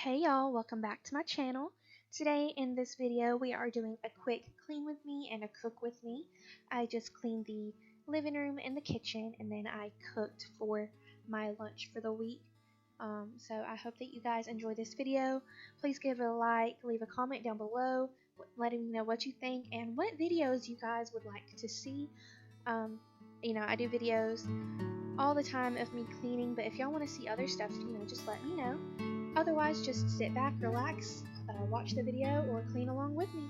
Hey y'all, welcome back to my channel. Today in this video we are doing a quick clean with me and a cook with me. I just cleaned the living room and the kitchen, and then I cooked for my lunch for the week. So I hope that you guys enjoy this video. Please give it a like, leave a comment down below letting me know what you think and what videos you guys would like to see. I do videos all the time of me cleaning, but if y'all want to see other stuff, just let me know. Otherwise, just sit back, relax, watch the video, or clean along with me.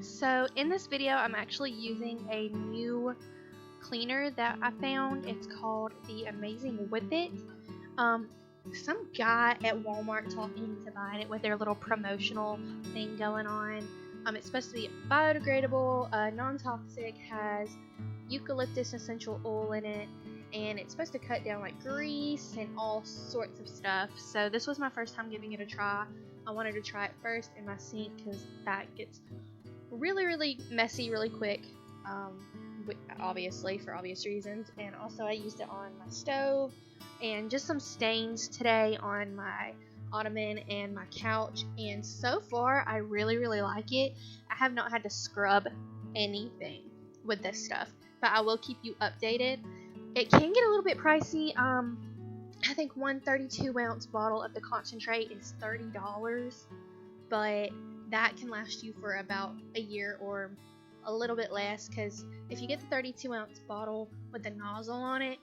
So in this video, I'm actually using a new cleaner that I found. It's called the Amazing Whippet. Some guy at Walmart taught me to buy it with their little promotional thing going on. It's supposed to be biodegradable, non-toxic, has eucalyptus essential oil in it, and it's supposed to cut down like grease and all sorts of stuff. So this was my first time giving it a try. I wanted to try it first in my sink because that gets really messy really quick, obviously for obvious reasons. And also I used it on my stove and just some stains today on my ottoman and my couch, and so far I really like it. I have not had to scrub anything with this stuff, but I will keep you updated. It can get a little bit pricey. I think one 32-ounce bottle of the concentrate is $30, but that can last you for about a year or a little bit less, because if you get the 32-ounce bottle with the nozzle on it,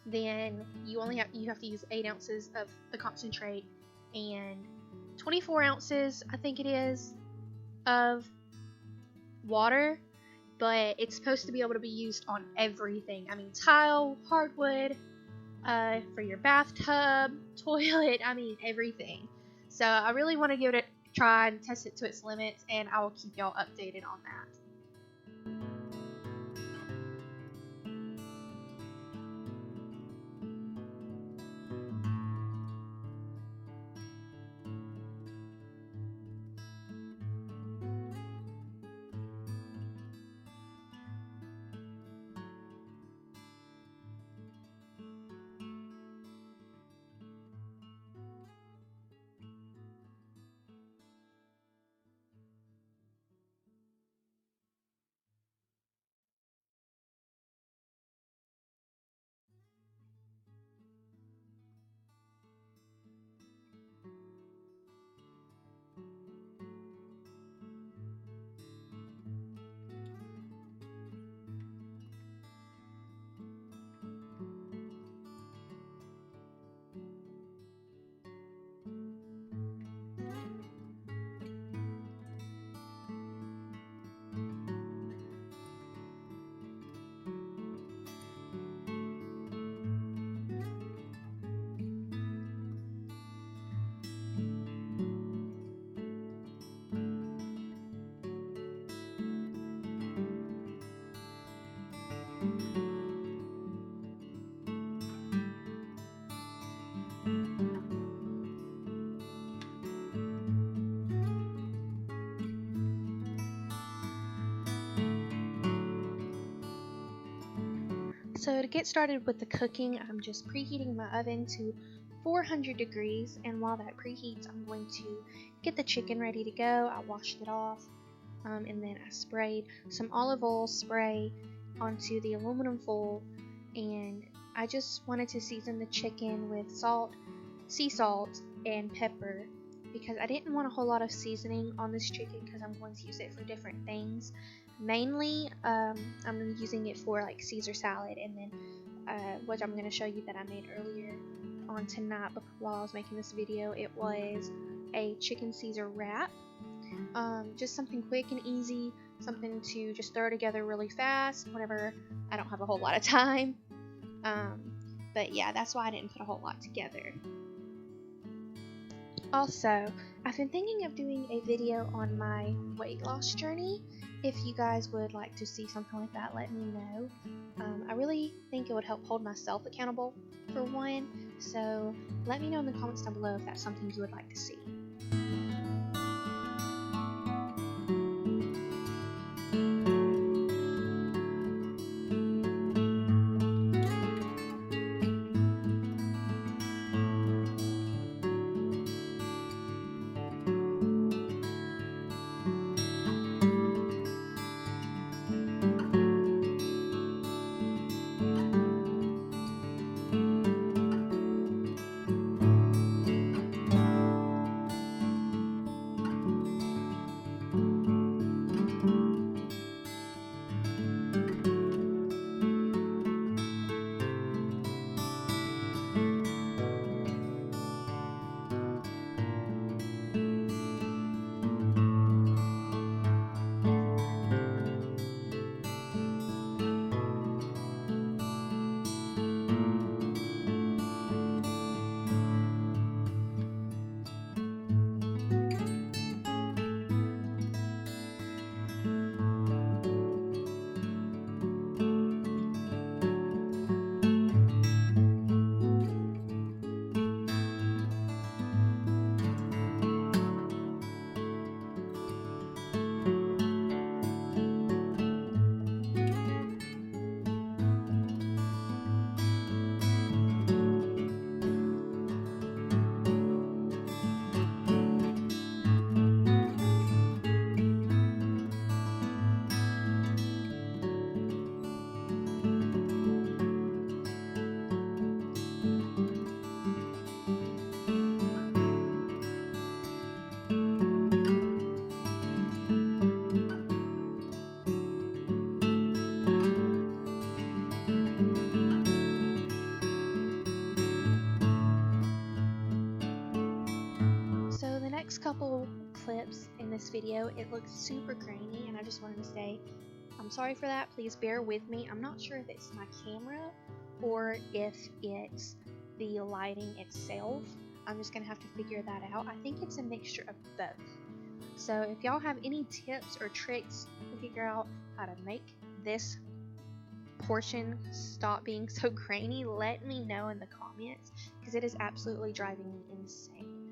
then you have to use 8 ounces of the concentrate and 24 ounces, I think it is, of water, but it's supposed to be able to be used on everything. I mean, tile, hardwood, for your bathtub, toilet, I mean, everything. So I really want to give it a try and test it to its limits, and I will keep y'all updated on that. So to get started with the cooking, I'm just preheating my oven to 400 degrees, and while that preheats, I'm going to get the chicken ready to go. I washed it off, and then I sprayed some olive oil spray onto the aluminum foil, and I just wanted to season the chicken with salt, sea salt, and pepper, because I didn't want a whole lot of seasoning on this chicken because I'm going to use it for different things. Mainly, I'm using it for like Caesar salad, and then which I'm going to show you that I made earlier on tonight while I was making this video. It was a chicken Caesar wrap. Just something quick and easy, something to just throw together really fast whenever I don't have a whole lot of time. But yeah, that's why I didn't put a whole lot together. Also, I've been thinking of doing a video on my weight loss journey. If you guys would like to see something like that, let me know. I really think it would help hold myself accountable for one, so let me know in the comments down below if that's something you would like to see. this video, it looks super grainy, and I just wanted to say I'm sorry for that. Please bear with me. I'm not sure if it's my camera or if it's the lighting itself. I'm just gonna have to figure that out. I think it's a mixture of both. So if y'all have any tips or tricks to figure out how to make this portion stop being so grainy, let me know in the comments, because it is absolutely driving me insane.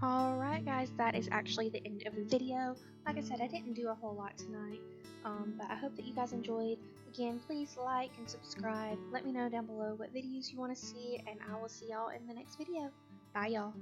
Alright guys, that is actually the end of the video. Like I said, I didn't do a whole lot tonight, but I hope that you guys enjoyed. Again, please like and subscribe. Let me know down below what videos you want to see, and I will see y'all in the next video. Bye y'all.